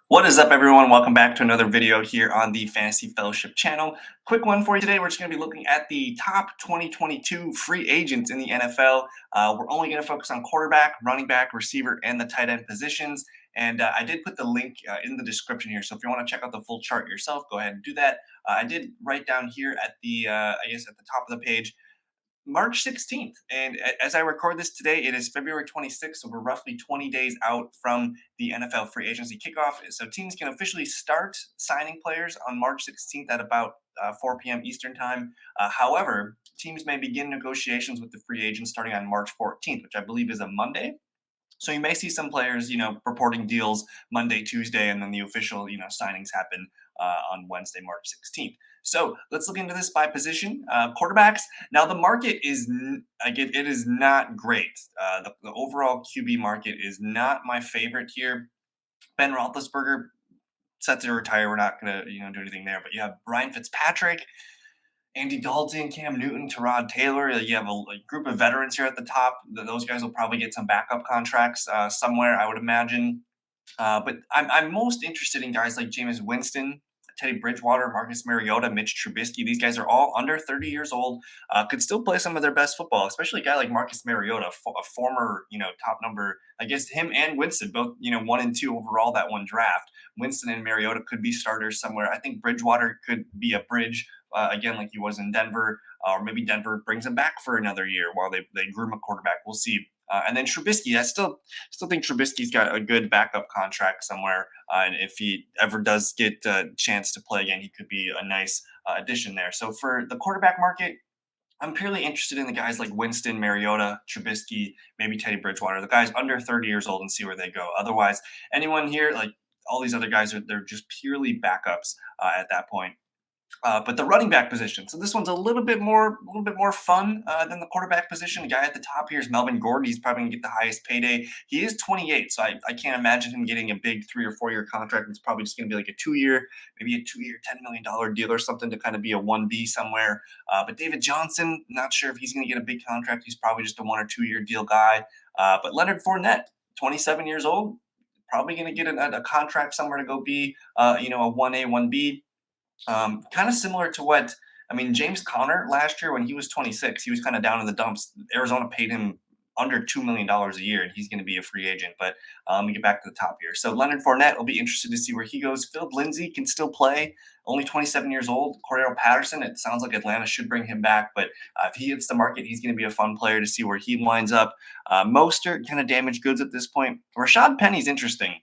What is up, everyone? Welcome back to another video here on the Fantasy Fellowship channel. Quick one for you today. We're just going to be looking at the top 2022 free agents in the NFL. We're only going to focus on quarterback, running back, receiver, and the tight end positions. And I did put the link in the description here. So if you want to check out the full chart yourself, go ahead and do that. I did write down here at at the top of the page, March 16th. And as I record this today, it is February 26th. So we're roughly 20 days out from the NFL free agency kickoff. So teams can officially start signing players on March 16th at about 4 p.m. Eastern time. However, teams may begin negotiations with the free agents starting on March 14th, which I believe is a Monday. So you may see some players, reporting deals Monday, Tuesday, and then the official, signings happen on Wednesday, March 16th. So let's look into this by position. Quarterbacks. Now the market is, it is not great. The overall QB market is not my favorite here. Ben Roethlisberger set to retire. We're not going to, do anything there. But you have Brian Fitzpatrick, Andy Dalton, Cam Newton, Tyrod Taylor. You have a group of veterans here at the top. Those guys will probably get some backup contracts somewhere, I would imagine. But I'm most interested in guys like Jameis Winston, Teddy Bridgewater, Marcus Mariota, Mitch Trubisky. These guys are all under 30 years old, could still play some of their best football, especially a guy like Marcus Mariota, a former, top number. I guess him and Winston, both, 1 and 2 overall that one draft. Winston and Mariota could be starters somewhere. I think Bridgewater could be a bridge, again, like he was in Denver, or maybe Denver brings him back for another year while they groom a quarterback. We'll see. And then Trubisky, I still think Trubisky's got a good backup contract somewhere, and if he ever does get a chance to play again, he could be a nice addition there. So for the quarterback market, I'm purely interested in the guys like Winston, Mariota, Trubisky, maybe Teddy Bridgewater, the guys under 30 years old, and see where they go. Otherwise, anyone here, like all these other guys, they're just purely backups at that point. But the running back position. So this one's a little bit more fun than the quarterback position. The guy at the top here is Melvin Gordon. He's probably going to get the highest payday. He is 28, so I can't imagine him getting a big 3 or 4 year contract. It's probably just going to be like a 2 year, maybe a 2 year, $10 million deal or something to kind of be a 1B somewhere. But David Johnson, not sure if he's going to get a big contract. He's probably just a 1 or 2 year deal guy. But Leonard Fournette, 27 years old, probably going to get a contract somewhere to go be, a 1A, 1B. Kind of similar to what James Conner last year when he was 26, he was kind of down in the dumps. Arizona paid him under $2 million a year, and he's going to be a free agent. But let me get back to the top here. So Leonard Fournette will be interested to see where he goes. Philip Lindsay can still play, only 27 years old. Cordero Patterson, it sounds like Atlanta should bring him back, but if he hits the market, he's going to be a fun player to see where he winds up. Mostert kind of damaged goods at this point. Rashad Penny's interesting.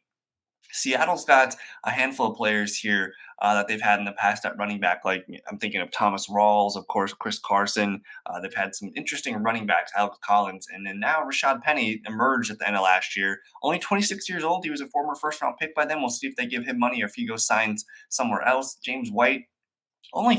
Seattle's got a handful of players here that they've had in the past at running back. Like I'm thinking of Thomas Rawls, of course, Chris Carson. They've had some interesting running backs, Alex Collins, and then now Rashad Penny emerged at the end of last year. Only 26 years old. He was a former first-round pick by them. We'll see if they give him money or if he goes signs somewhere else. James White,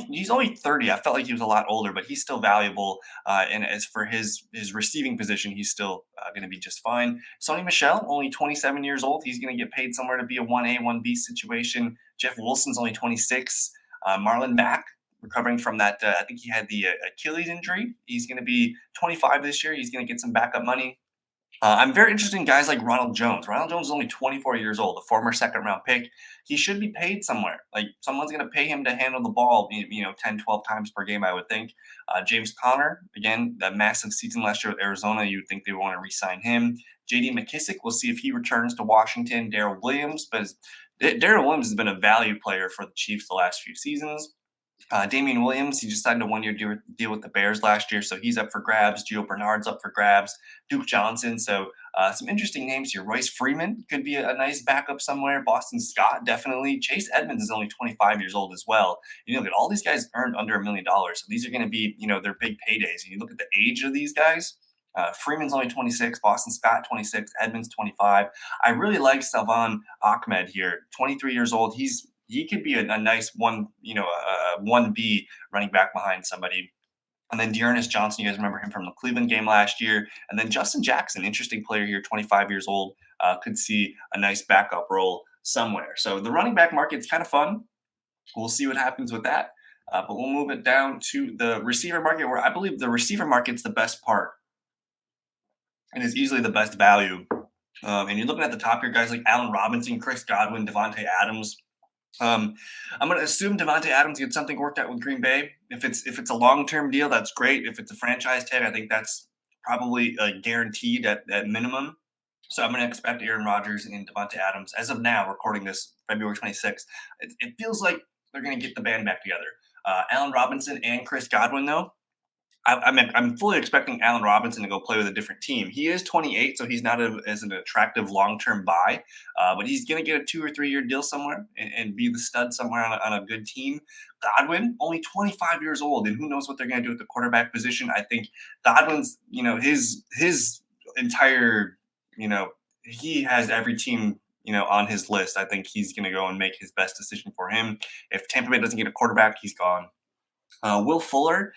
he's only 30. I felt like he was a lot older, but he's still valuable. And as for his receiving position, he's still going to be just fine. Sonny Michel, only 27 years old. He's going to get paid somewhere to be a 1A, 1B situation. Jeff Wilson's only 26. Marlon Mack, recovering from that, I think he had the Achilles injury. He's going to be 25 this year. He's going to get some backup money. I'm very interested in guys like Ronald Jones. Ronald Jones is only 24 years old, a former second-round pick. He should be paid somewhere. Like someone's going to pay him to handle the ball, 10, 12 times per game, I would think. James Conner, again, that massive season last year with Arizona, you would think they would want to re-sign him. J.D. McKissick, we'll see if he returns to Washington. Darrell Williams, but Darrell Williams has been a value player for the Chiefs the last few seasons. Damian Williams, he just signed a 1 year deal with the Bears last year, so he's up for grabs. Gio Bernard's up for grabs. Duke Johnson. So some interesting names here. Royce Freeman could be a nice backup somewhere. Boston Scott, definitely. Chase Edmonds is only 25 years old as well. You look at all these guys earned under $1 million. So these are going to be, their big paydays. And you look at the age of these guys. Freeman's only 26, Boston Scott 26, Edmonds 25. I really like Salvon Ahmed here, 23 years old. He could be a nice 1B running back behind somebody. And then Dearness Johnson, you guys remember him from the Cleveland game last year. And then Justin Jackson, interesting player here, 25 years old, could see a nice backup role somewhere. So the running back market's kind of fun. We'll see what happens with that. But we'll move it down to the receiver market, where I believe the receiver market's the best part and is easily the best value And you're looking at the top here, guys like Allen Robinson, Chris Godwin, Devontae Adams. Um, I'm going to assume Devontae Adams gets something worked out with Green Bay. If it's a long term deal, that's great. If it's a franchise tag, I think that's probably guaranteed at minimum. So I'm going to expect Aaron Rodgers and Devontae Adams. As of now, recording this February 26th, it feels like they're going to get the band back together. Allen Robinson and Chris Godwin, though, I'm fully expecting Allen Robinson to go play with a different team. He is 28, so he's not as an attractive long term buy, but he's going to get a 2 or 3 year deal somewhere and be the stud somewhere on a good team. Godwin, only 25 years old, and who knows what they're going to do at the quarterback position. I think Godwin's, his entire, he has every team, on his list. I think he's going to go and make his best decision for him. If Tampa Bay doesn't get a quarterback, he's gone. Will Fuller,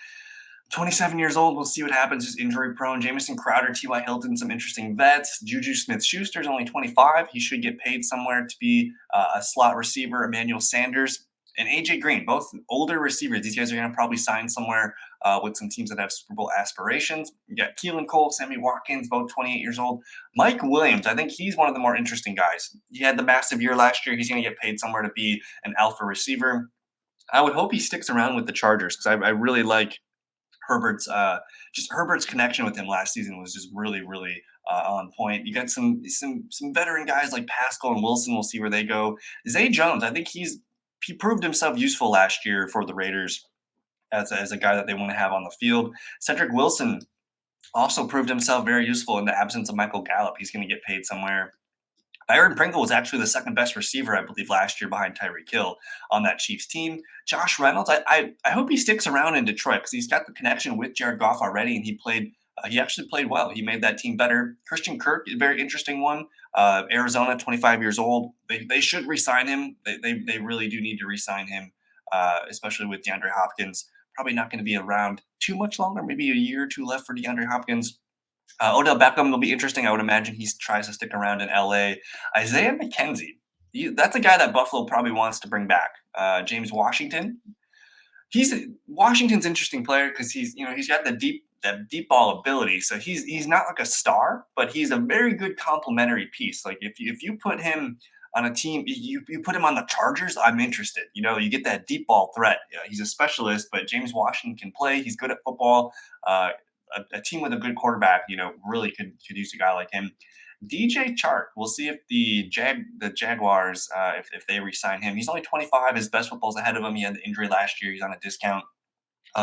27 years old. We'll see what happens. Just injury prone. Jameson, Crowder, T.Y. Hilton, some interesting vets. Juju Smith-Schuster is only 25. He should get paid somewhere to be a slot receiver. Emmanuel Sanders and A.J. Green, both older receivers. These guys are going to probably sign somewhere with some teams that have Super Bowl aspirations. You got Keelan Cole, Sammy Watkins, both 28 years old. Mike Williams, I think he's one of the more interesting guys. He had the massive year last year. He's going to get paid somewhere to be an alpha receiver. I would hope he sticks around with the Chargers because I really like Herbert's connection with him last season was just really on point. You got some veteran guys like Pascal and Wilson. We'll see where they go. Zay Jones, I think he proved himself useful last year for the Raiders as a guy that they want to have on the field. Cedric Wilson also proved himself very useful in the absence of Michael Gallup. He's going to get paid somewhere. Byron Pringle was actually the second best receiver, I believe, last year behind Tyreek Hill on that Chiefs team. Josh Reynolds, I hope he sticks around in Detroit because he's got the connection with Jared Goff already, and he actually played well. He made that team better. Christian Kirk, a very interesting one. Arizona, 25 years old. They should re-sign him. They really do need to re-sign him, especially with DeAndre Hopkins. Probably not going to be around too much longer. Maybe a year or two left for DeAndre Hopkins. Odell Beckham will be interesting. I would imagine he tries to stick around in LA. Isaiah McKenzie, that's a guy that Buffalo probably wants to bring back. James Washington, Washington's interesting player because he's got that deep ball ability. So he's not like a star, but he's a very good complementary piece. Like if you put him on a team, you put him on the Chargers, I'm interested. You get that deep ball threat. He's a specialist, but James Washington can play. He's good at football. A team with a good quarterback, really could use a guy like him. DJ Chark, we'll see if the Jaguars, if they re-sign him. He's only 25. His best football's ahead of him. He had the injury last year. He's on a discount.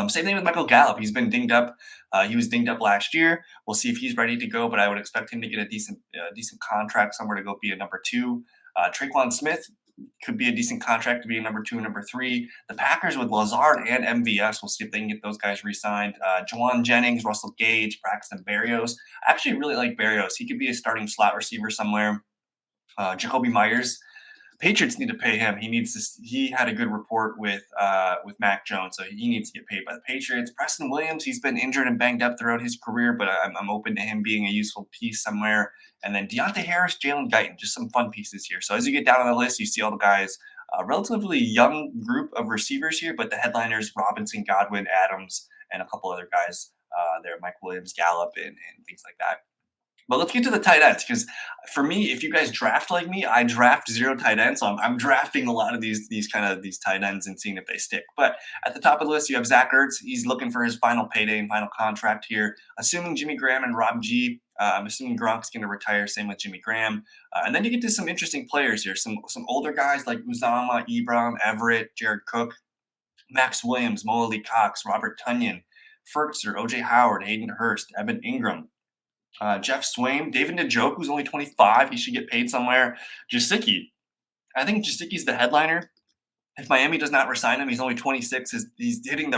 Same thing with Michael Gallup. He's been dinged up. He was dinged up last year. We'll see if he's ready to go, but I would expect him to get a decent contract somewhere to go be a number two. Traquan Smith could be a decent contract to be a number two, number three. The Packers with Lazard and MVS, we'll see if they can get those guys re-signed. Jawan Jennings, Russell Gage, Braxton Berrios. I actually really like Berrios. He could be a starting slot receiver somewhere. Jacoby Myers. Patriots need to pay him. He had a good report with Mac Jones, so he needs to get paid by the Patriots. Preston Williams, he's been injured and banged up throughout his career, but I'm open to him being a useful piece somewhere. And then Deontay Harris, Jalen Guyton, just some fun pieces here. So as you get down on the list, you see all the guys, relatively young group of receivers here, but the headliners: Robinson, Godwin, Adams, and a couple other guys there, Mike Williams, Gallup, and things like that. But let's get to the tight ends because for me, if you guys draft like me, I draft zero tight ends. So I'm drafting a lot of these tight ends and seeing if they stick. But at the top of the list, you have Zach Ertz. He's looking for his final payday and final contract here. Assuming Jimmy Graham and Rob G. I'm assuming Gronk's going to retire. Same with Jimmy Graham. And then you get to some interesting players here. Some older guys like Uzama, Ebron, Everett, Jared Cook, Max Williams, Mo Ali Cox, Robert Tunyon, Ferkser, OJ Howard, Hayden Hurst, Evan Ingram. Jeff Swain, David Njoku, who's only 25. He should get paid somewhere. Jasicki, I think Jasicki's the headliner. If Miami does not resign him, he's only 26. He's hitting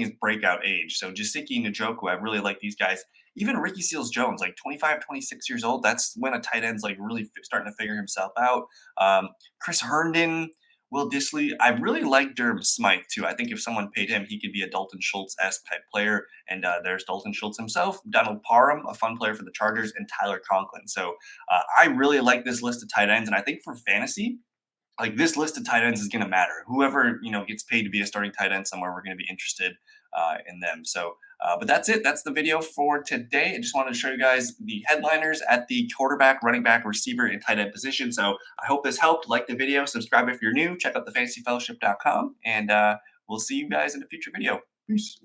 his breakout age. So Jasicki, Njoku, I really like these guys. Even Ricky Seals-Jones, like 25, 26 years old. That's when a tight end's like really starting to figure himself out. Chris Herndon, Will Dissly. I really like Durham Smythe, too. I think if someone paid him, he could be a Dalton Schultz-esque type player. And there's Dalton Schultz himself, Donald Parham, a fun player for the Chargers, and Tyler Conklin. So I really like this list of tight ends. And I think for fantasy, like this list of tight ends is going to matter. Whoever, gets paid to be a starting tight end somewhere, we're going to be interested. in them. So, but that's it. That's the video for today. I just wanted to show you guys the headliners at the quarterback, running back, receiver, and tight end position. So I hope this helped. Like the video, subscribe if you're new. Check out thefantasyfellowship.com, and we'll see you guys in a future video. Peace.